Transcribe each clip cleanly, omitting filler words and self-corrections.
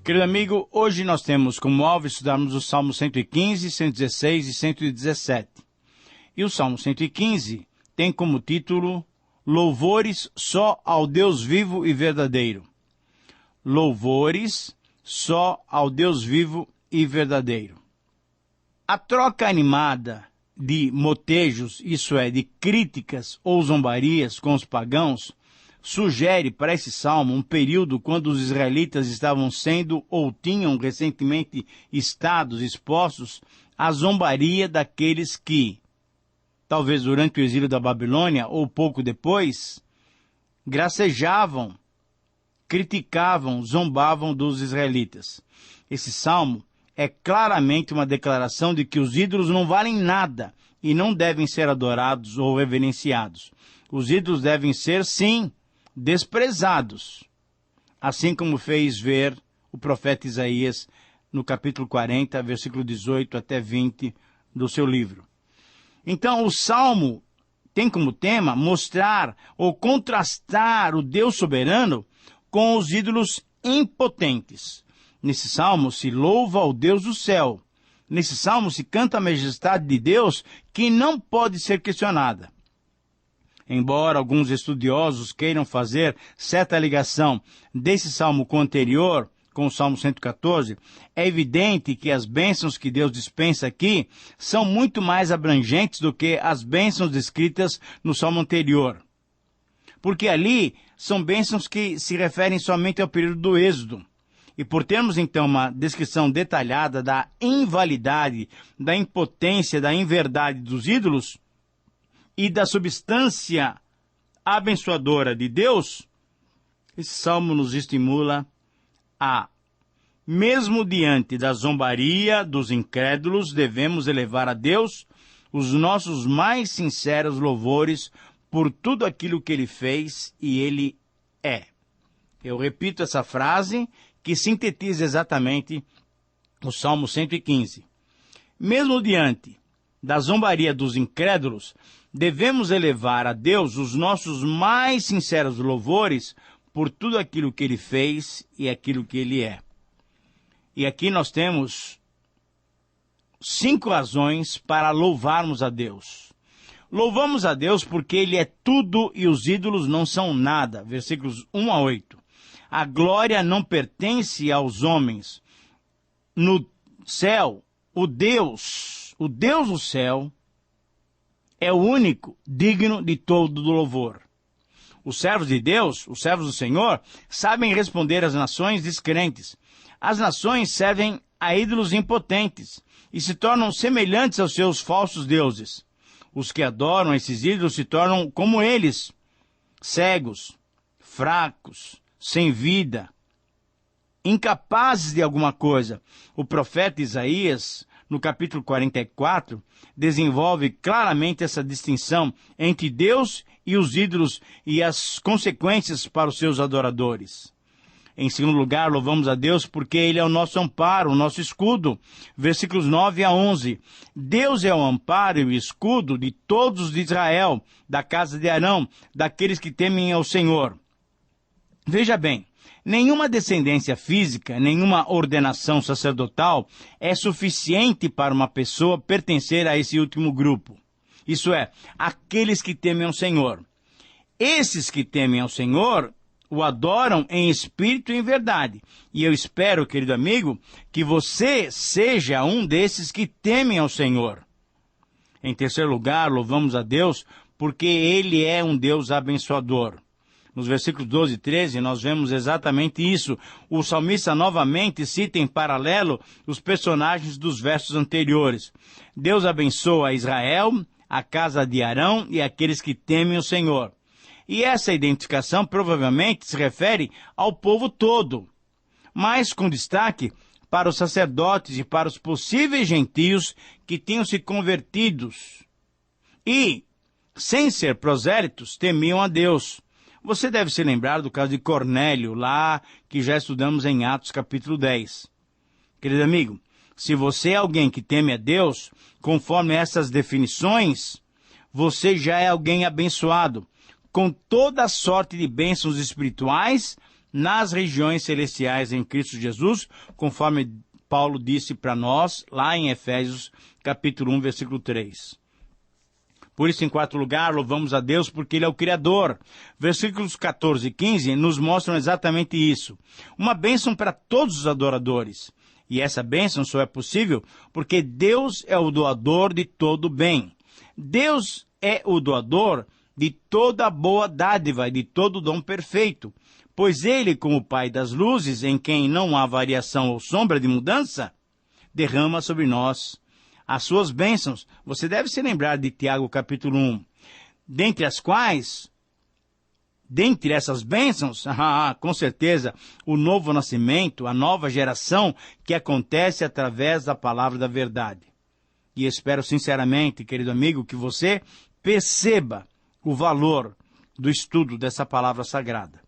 Querido amigo, hoje nós temos como alvo estudarmos os Salmos 115, 116 e 117. E o Salmo 115 tem como título Louvores só ao Deus vivo e verdadeiro. Louvores só ao Deus vivo e verdadeiro. A troca animada de motejos, isso é, de críticas ou zombarias com os pagãos, sugere para esse salmo um período quando os israelitas estavam sendo ou tinham recentemente estado expostos à zombaria daqueles que, talvez durante o exílio da Babilônia ou pouco depois, gracejavam, criticavam, zombavam dos israelitas. Esse salmo é claramente uma declaração de que os ídolos não valem nada e não devem ser adorados ou reverenciados. Os ídolos devem ser, sim, desprezados, assim como fez ver o profeta Isaías no capítulo 40, versículo 18 até 20 do seu livro. Então, o Salmo tem como tema mostrar ou contrastar o Deus soberano com os ídolos impotentes. Nesse Salmo se louva o Deus do céu. Nesse Salmo se canta a majestade de Deus que não pode ser questionada. Embora alguns estudiosos queiram fazer certa ligação desse Salmo com o anterior, com o Salmo 114, é evidente que as bênçãos que Deus dispensa aqui são muito mais abrangentes do que as bênçãos descritas no Salmo anterior. Porque ali são bênçãos que se referem somente ao período do Êxodo. E por termos então uma descrição detalhada da invalidade, da impotência, da inverdade dos ídolos e da substância abençoadora de Deus, esse salmo nos estimula a, mesmo diante da zombaria dos incrédulos, devemos elevar a Deus os nossos mais sinceros louvores por tudo aquilo que Ele fez e Ele é. Eu repito essa frase que sintetiza exatamente o Salmo 115. Mesmo diante da zombaria dos incrédulos, devemos elevar a Deus os nossos mais sinceros louvores por tudo aquilo que Ele fez e aquilo que Ele é. E aqui nós temos 5 razões para louvarmos a Deus. Louvamos a Deus porque Ele é tudo e os ídolos não são nada. Versículos 1 a 8. A glória não pertence aos homens. No céu, o Deus do céu, é o único digno de todo louvor. Os servos de Deus, os servos do Senhor, sabem responder às nações descrentes. As nações servem a ídolos impotentes e se tornam semelhantes aos seus falsos deuses. Os que adoram esses ídolos se tornam como eles, cegos, fracos, sem vida, incapazes de alguma coisa. O profeta Isaías, no capítulo 44, desenvolve claramente essa distinção entre Deus e os ídolos e as consequências para os seus adoradores. Em segundo lugar, louvamos a Deus porque Ele é o nosso amparo, o nosso escudo. Versículos 9 a 11. Deus é o amparo e o escudo de todos de Israel, da casa de Arão, daqueles que temem ao Senhor. Veja bem, nenhuma descendência física, nenhuma ordenação sacerdotal é suficiente para uma pessoa pertencer a esse último grupo. Isso é, aqueles que temem ao Senhor. Esses que temem ao Senhor o adoram em espírito e em verdade. E eu espero, querido amigo, que você seja um desses que temem ao Senhor. Em terceiro lugar, louvamos a Deus porque Ele é um Deus abençoador. Nos versículos 12 e 13, nós vemos exatamente isso. O salmista novamente cita em paralelo os personagens dos versos anteriores. Deus abençoa Israel, a casa de Arão e aqueles que temem o Senhor. E essa identificação provavelmente se refere ao povo todo, mas com destaque para os sacerdotes e para os possíveis gentios que tinham se convertidos e, sem ser prosélitos, temiam a Deus. Você deve se lembrar do caso de Cornélio, lá que já estudamos em Atos capítulo 10. Querido amigo, se você é alguém que teme a Deus, conforme essas definições, você já é alguém abençoado, com toda a sorte de bênçãos espirituais nas regiões celestiais em Cristo Jesus, conforme Paulo disse para nós, lá em Efésios, capítulo 1, versículo 3. Por isso, em quarto lugar, louvamos a Deus porque Ele é o Criador. Versículos 14 e 15 nos mostram exatamente isso. Uma bênção para todos os adoradores. E essa bênção só é possível porque Deus é o doador de todo bem. Deus é o doador de toda boa dádiva e de todo dom perfeito. Pois Ele, como Pai das luzes, em quem não há variação ou sombra de mudança, derrama sobre nós as suas bênçãos. Você deve se lembrar de Tiago capítulo 1, dentre essas bênçãos, com certeza, o novo nascimento, a nova geração que acontece através da palavra da verdade. E espero sinceramente, querido amigo, que você perceba o valor do estudo dessa palavra sagrada.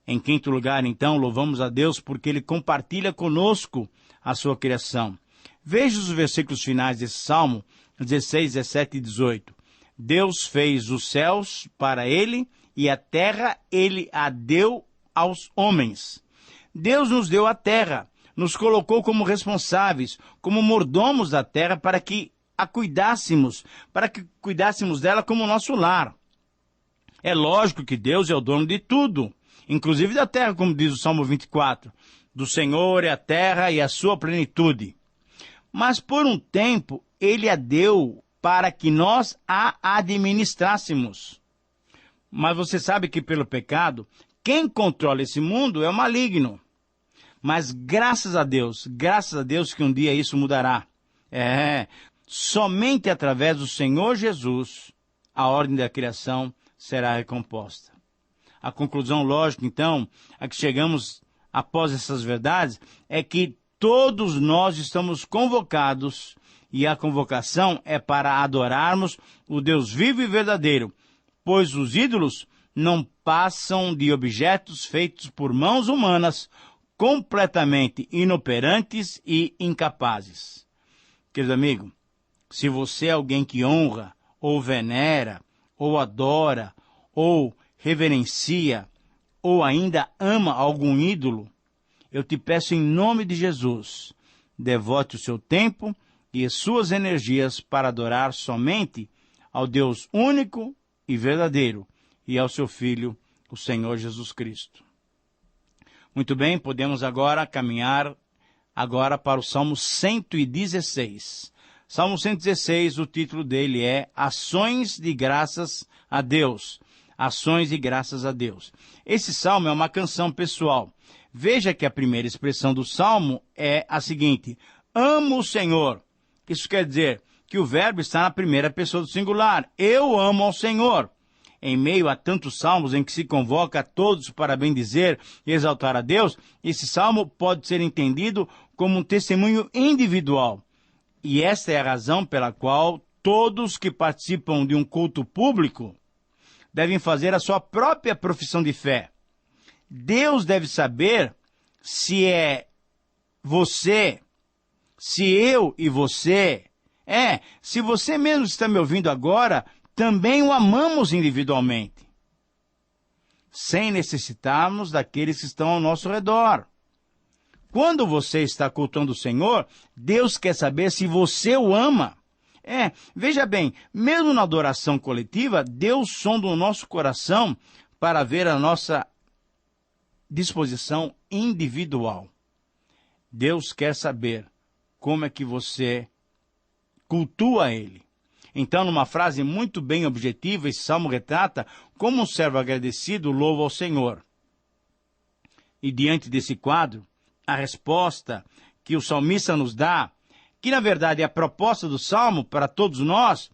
Em quinto lugar, então, louvamos a Deus porque Ele compartilha conosco a sua criação. Veja os versículos finais desse Salmo, 16, 17 e 18. Deus fez os céus para Ele e a terra Ele a deu aos homens. Deus nos deu a terra, nos colocou como responsáveis, como mordomos da terra para que cuidássemos dela como nosso lar. É lógico que Deus é o dono de tudo, inclusive da terra, como diz o Salmo 24. Do Senhor é a terra e a sua plenitude. Mas por um tempo Ele a deu para que nós a administrássemos. Mas você sabe que pelo pecado, quem controla esse mundo é o maligno. Mas graças a Deus que um dia isso mudará. Somente através do Senhor Jesus, a ordem da criação será recomposta. A conclusão lógica, então, a que chegamos após essas verdades, é que todos nós estamos convocados, e a convocação é para adorarmos o Deus vivo e verdadeiro, pois os ídolos não passam de objetos feitos por mãos humanas, completamente inoperantes e incapazes. Querido amigo, se você é alguém que honra, ou venera, ou adora, ou reverencia, ou ainda ama algum ídolo, eu te peço em nome de Jesus, devote o seu tempo e as suas energias para adorar somente ao Deus único e verdadeiro e ao seu Filho, o Senhor Jesus Cristo. Muito bem, podemos agora caminhar para o Salmo 116. Salmo 116, o título dele é Ações de Graças a Deus. Ações de Graças a Deus. Esse salmo é uma canção pessoal. Veja que a primeira expressão do salmo é a seguinte: amo o Senhor. Isso quer dizer que o verbo está na primeira pessoa do singular. Eu amo ao Senhor. Em meio a tantos salmos em que se convoca a todos para bendizer e exaltar a Deus, esse salmo pode ser entendido como um testemunho individual. E esta é a razão pela qual todos que participam de um culto público devem fazer a sua própria profissão de fé. Deus deve saber se é você, se eu e você, se você mesmo está me ouvindo agora, também o amamos individualmente, sem necessitarmos daqueles que estão ao nosso redor. Quando você está cultuando o Senhor, Deus quer saber se você o ama. Veja bem, mesmo na adoração coletiva, Deus sonda o nosso coração para ver a nossa disposição individual. Deus quer saber como é que você cultua Ele. Então, numa frase muito bem objetiva, esse salmo retrata como um servo agradecido louva ao Senhor. E diante desse quadro, a resposta que o salmista nos dá, que na verdade é a proposta do salmo para todos nós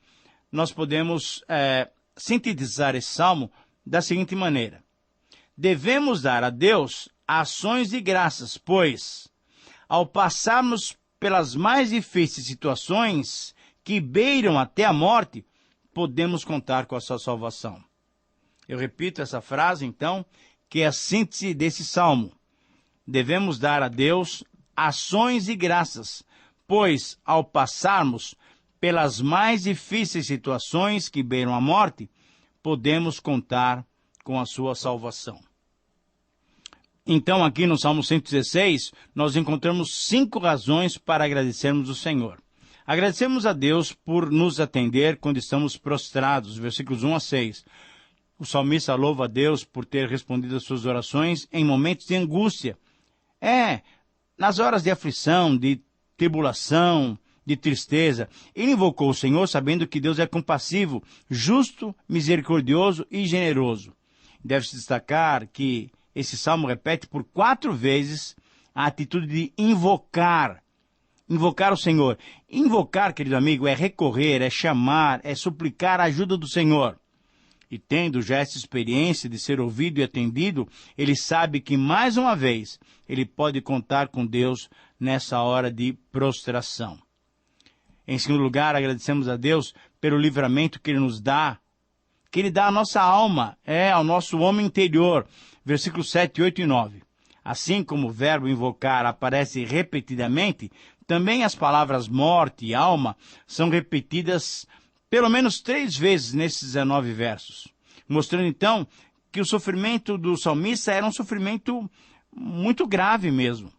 podemos sintetizar esse salmo da seguinte maneira: devemos dar a Deus ações de graças, pois, ao passarmos pelas mais difíceis situações que beiram até a morte, podemos contar com a sua salvação. Eu repito essa frase, então, que é a síntese desse salmo. Devemos dar a Deus ações de graças, pois, ao passarmos pelas mais difíceis situações que beiram a morte, podemos contar com a sua salvação. Então, aqui no Salmo 116, nós encontramos 5 razões para agradecermos o Senhor. Agradecemos a Deus por nos atender quando estamos prostrados, versículos 1 a 6. O salmista louva a Deus por ter respondido às suas orações em momentos de angústia. Nas horas de aflição, de tribulação, de tristeza. Ele invocou o Senhor sabendo que Deus é compassivo, justo, misericordioso e generoso. Deve-se destacar que esse salmo repete por 4 vezes a atitude de invocar o Senhor. Invocar, querido amigo, é recorrer, é chamar, é suplicar a ajuda do Senhor. E tendo já essa experiência de ser ouvido e atendido, ele sabe que, mais uma vez, ele pode contar com Deus nessa hora de prostração. Em segundo lugar, agradecemos a Deus pelo livramento que Ele nos dá, que Ele dá à nossa alma, ao nosso homem interior. Versículos 7, 8 e 9. Assim como o verbo invocar aparece repetidamente, também as palavras morte e alma são repetidas pelo menos 3 vezes nesses 19 versos, mostrando então que o sofrimento do salmista era um sofrimento muito grave mesmo.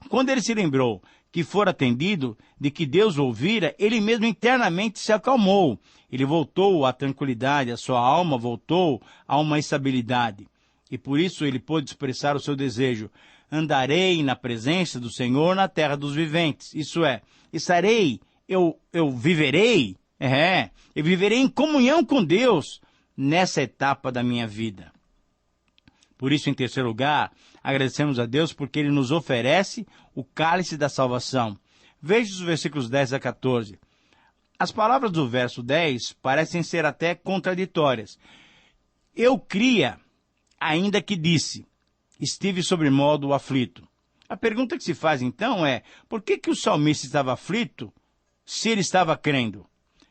Quando ele se lembrou que fora atendido, de que Deus o ouvira, ele mesmo internamente se acalmou. Ele voltou à tranquilidade, a sua alma voltou a uma estabilidade. E por isso ele pôde expressar o seu desejo: andarei na presença do Senhor na terra dos viventes. Isso é, eu viverei, eu viverei em comunhão com Deus nessa etapa da minha vida. Por isso, em terceiro lugar, agradecemos a Deus porque Ele nos oferece o cálice da salvação. Veja os versículos 10 a 14. As palavras do verso 10 parecem ser até contraditórias. Eu cria, ainda que disse, estive sobremodo aflito. A pergunta que se faz então é, por que o salmista estava aflito se ele estava crendo?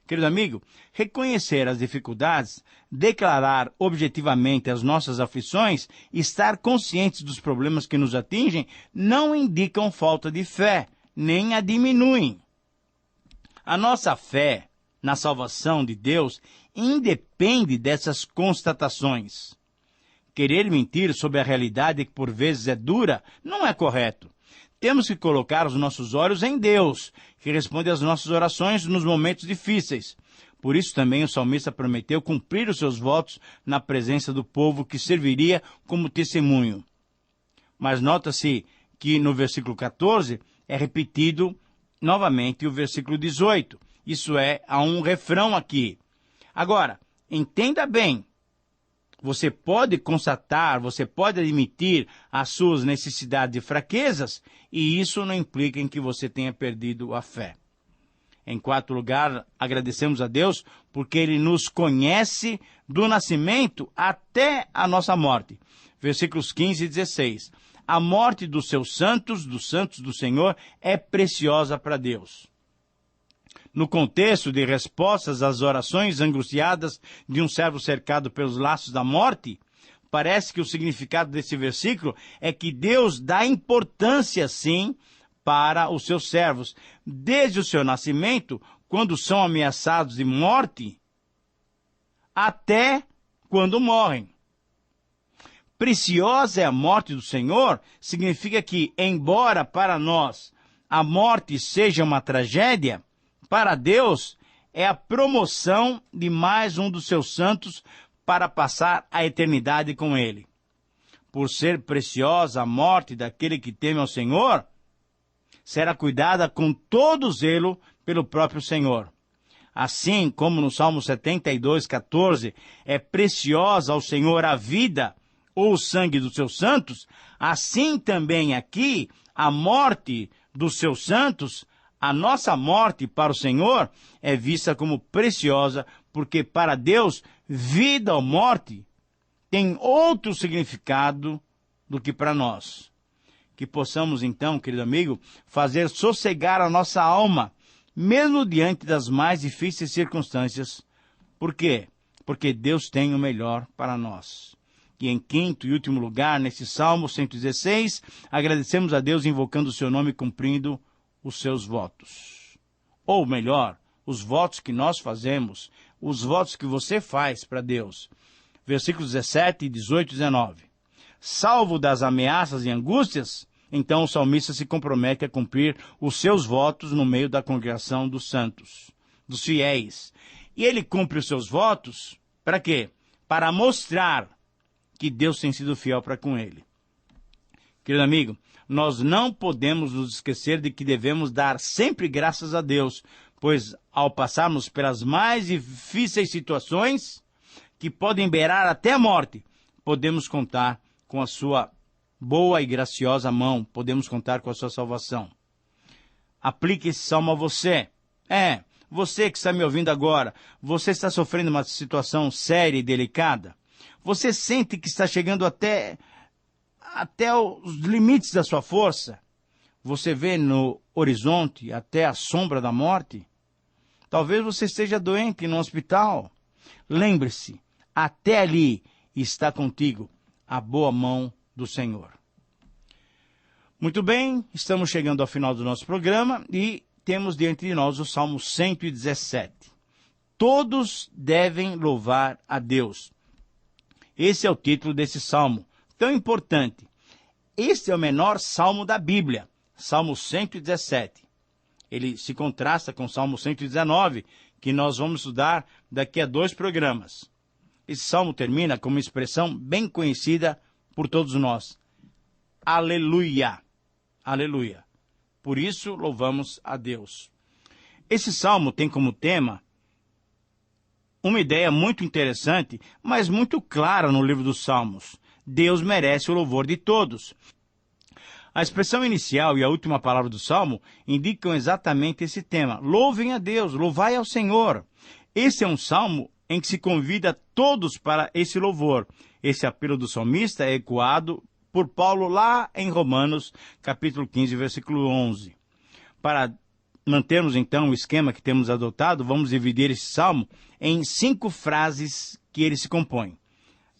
Querido amigo, reconhecer as dificuldades, declarar objetivamente as nossas aflições, estar conscientes dos problemas que nos atingem, não indicam falta de fé, nem a diminuem. A nossa fé na salvação de Deus independe dessas constatações. Querer mentir sobre a realidade que por vezes é dura não é correto. Temos que colocar os nossos olhos em Deus, que responde às nossas orações nos momentos difíceis. Por isso também o salmista prometeu cumprir os seus votos na presença do povo que serviria como testemunho. Mas nota-se que no versículo 14 é repetido novamente o versículo 18. Isso é, há um refrão aqui. Agora, entenda bem. Você pode constatar, você pode admitir as suas necessidades e fraquezas, e isso não implica em que você tenha perdido a fé. Em quarto lugar, agradecemos a Deus porque Ele nos conhece do nascimento até a nossa morte. Versículos 15 e 16. A morte dos seus santos do Senhor, é preciosa para Deus. No contexto de respostas às orações angustiadas de um servo cercado pelos laços da morte, parece que o significado desse versículo é que Deus dá importância, sim, para os seus servos, desde o seu nascimento, quando são ameaçados de morte, até quando morrem. Preciosa é a morte do Senhor, significa que, embora para nós a morte seja uma tragédia, para Deus, é a promoção de mais um dos seus santos para passar a eternidade com Ele. Por ser preciosa a morte daquele que teme ao Senhor, será cuidada com todo zelo pelo próprio Senhor. Assim como no Salmo 72, 14, é preciosa ao Senhor a vida ou o sangue dos seus santos, assim também aqui a morte dos seus santos, a nossa morte para o Senhor é vista como preciosa, porque para Deus, vida ou morte tem outro significado do que para nós. Que possamos então, querido amigo, fazer sossegar a nossa alma, mesmo diante das mais difíceis circunstâncias. Por quê? Porque Deus tem o melhor para nós. E em quinto e último lugar, nesse Salmo 116, agradecemos a Deus invocando o seu nome e cumprindo os seus votos. Ou melhor, os votos que nós fazemos, os votos que você faz para Deus. Versículos 17, 18 e 19. salvo das ameaças e angústias, então o salmista se compromete a cumprir os seus votos no meio da congregação dos santos, dos fiéis. E ele cumpre os seus votos para quê? Para mostrar que Deus tem sido fiel para com ele. Querido amigo, nós não podemos nos esquecer de que devemos dar sempre graças a Deus, pois ao passarmos pelas mais difíceis situações, que podem beirar até a morte, podemos contar com a sua boa e graciosa mão, podemos contar com a sua salvação. Aplique esse salmo a você. Você que está me ouvindo agora, você está sofrendo uma situação séria e delicada? Você sente que está chegando até os limites da sua força? Você vê no horizonte até a sombra da morte? Talvez você esteja doente no hospital. Lembre-se, até ali está contigo a boa mão do Senhor. Muito bem, estamos chegando ao final do nosso programa e temos diante de nós o Salmo 117. Todos devem louvar a Deus. Esse é o título desse salmo, tão importante. Este é o menor salmo da Bíblia, Salmo 117. Ele se contrasta com o Salmo 119, que nós vamos estudar daqui a 2 programas. Esse salmo termina com uma expressão bem conhecida por todos nós. Aleluia! Aleluia! Por isso, louvamos a Deus. Esse salmo tem como tema uma ideia muito interessante, mas muito clara no livro dos Salmos. Deus merece o louvor de todos. A expressão inicial e a última palavra do Salmo indicam exatamente esse tema. Louvem a Deus, louvai ao Senhor. Esse é um salmo em que se convida todos para esse louvor. Esse apelo do salmista é ecoado por Paulo lá em Romanos, capítulo 15, versículo 11. Para mantermos então o esquema que temos adotado, vamos dividir esse salmo em 5 frases que ele se compõe.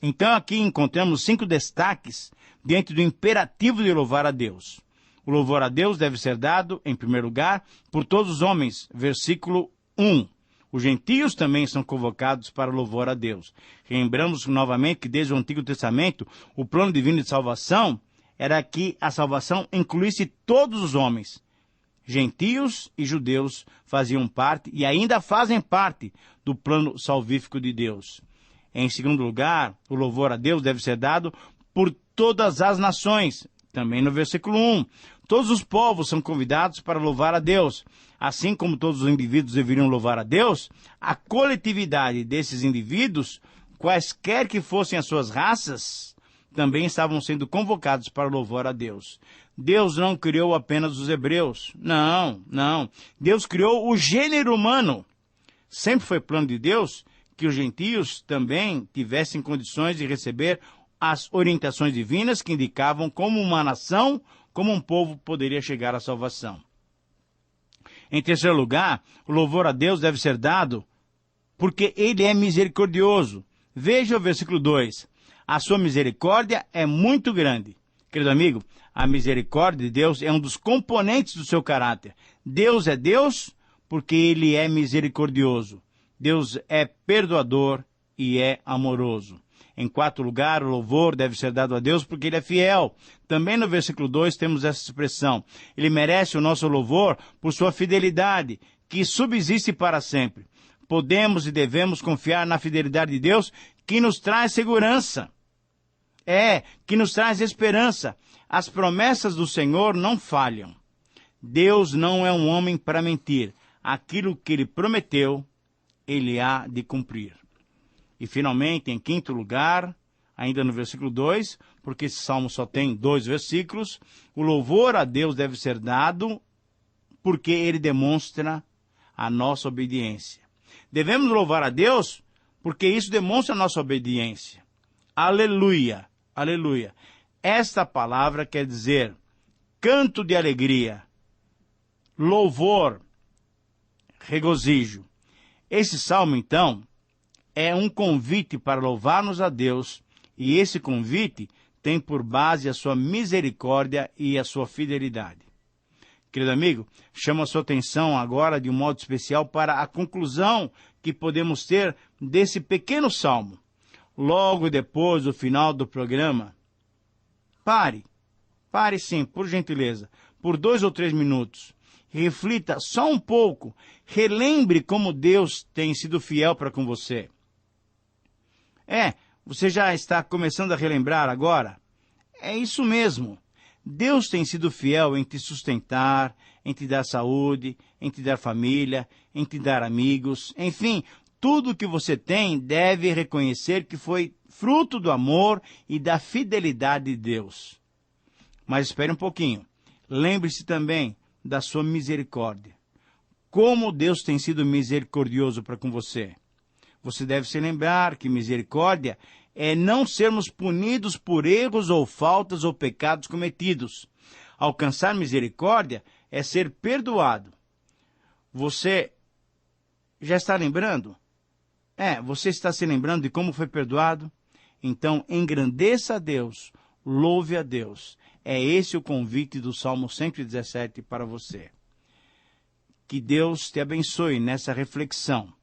Então aqui encontramos 5 destaques diante do imperativo de louvar a Deus. O louvor a Deus deve ser dado, em primeiro lugar, por todos os homens. Versículo 1. Os gentios também são convocados para louvor a Deus. Lembramos novamente que desde o Antigo Testamento, o plano divino de salvação era que a salvação incluísse todos os homens. Gentios e judeus faziam parte e ainda fazem parte do plano salvífico de Deus. Em segundo lugar, o louvor a Deus deve ser dado por todas as nações. Também no versículo 1. Todos os povos são convidados para louvar a Deus. Assim como todos os indivíduos deveriam louvar a Deus, a coletividade desses indivíduos, quaisquer que fossem as suas raças, também estavam sendo convocados para louvar a Deus. Deus não criou apenas os hebreus. Não. Deus criou o gênero humano. Sempre foi plano de Deus que os gentios também tivessem condições de receber as orientações divinas que indicavam como uma nação, como um povo poderia chegar à salvação. Em terceiro lugar, o louvor a Deus deve ser dado porque Ele é misericordioso. Veja o versículo 2. A sua misericórdia é muito grande. Querido amigo, a misericórdia de Deus é um dos componentes do seu caráter. Deus é Deus porque Ele é misericordioso. Deus é perdoador e é amoroso. Em quarto lugar, o louvor deve ser dado a Deus porque Ele é fiel. Também no versículo 2 temos essa expressão. Ele merece o nosso louvor por sua fidelidade, que subsiste para sempre. Podemos e devemos confiar na fidelidade de Deus, que nos traz segurança. Que nos traz esperança. As promessas do Senhor não falham. Deus não é um homem para mentir. Aquilo que Ele prometeu, Ele há de cumprir. E, finalmente, em quinto lugar, ainda no versículo 2, porque esse salmo só tem 2 versículos, o louvor a Deus deve ser dado porque ele demonstra a nossa obediência. Devemos louvar a Deus porque isso demonstra a nossa obediência. Aleluia, aleluia. Esta palavra quer dizer canto de alegria, louvor, regozijo. Esse salmo, então, é um convite para louvarmos a Deus, e esse convite tem por base a sua misericórdia e a sua fidelidade. Querido amigo, chamo a sua atenção agora de um modo especial para a conclusão que podemos ter desse pequeno salmo. Logo depois do final do programa, Pare sim, por gentileza, por 2 ou 3 minutos. Reflita só um pouco, relembre como Deus tem sido fiel para com você. Você já está começando a relembrar agora? É isso mesmo. Deus tem sido fiel em te sustentar, em te dar saúde, em te dar família, em te dar amigos. Enfim, tudo que você tem deve reconhecer que foi fruto do amor e da fidelidade de Deus. Mas espere um pouquinho. Lembre-se também da sua misericórdia. Como Deus tem sido misericordioso para com você. Você deve se lembrar que misericórdia é não sermos punidos por erros ou faltas ou pecados cometidos. Alcançar misericórdia é ser perdoado. Você já está lembrando? Você está se lembrando de como foi perdoado? Então, engrandeça a Deus, louve a Deus. É esse o convite do Salmo 117 para você. Que Deus te abençoe nessa reflexão.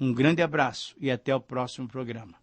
Um grande abraço e até o próximo programa.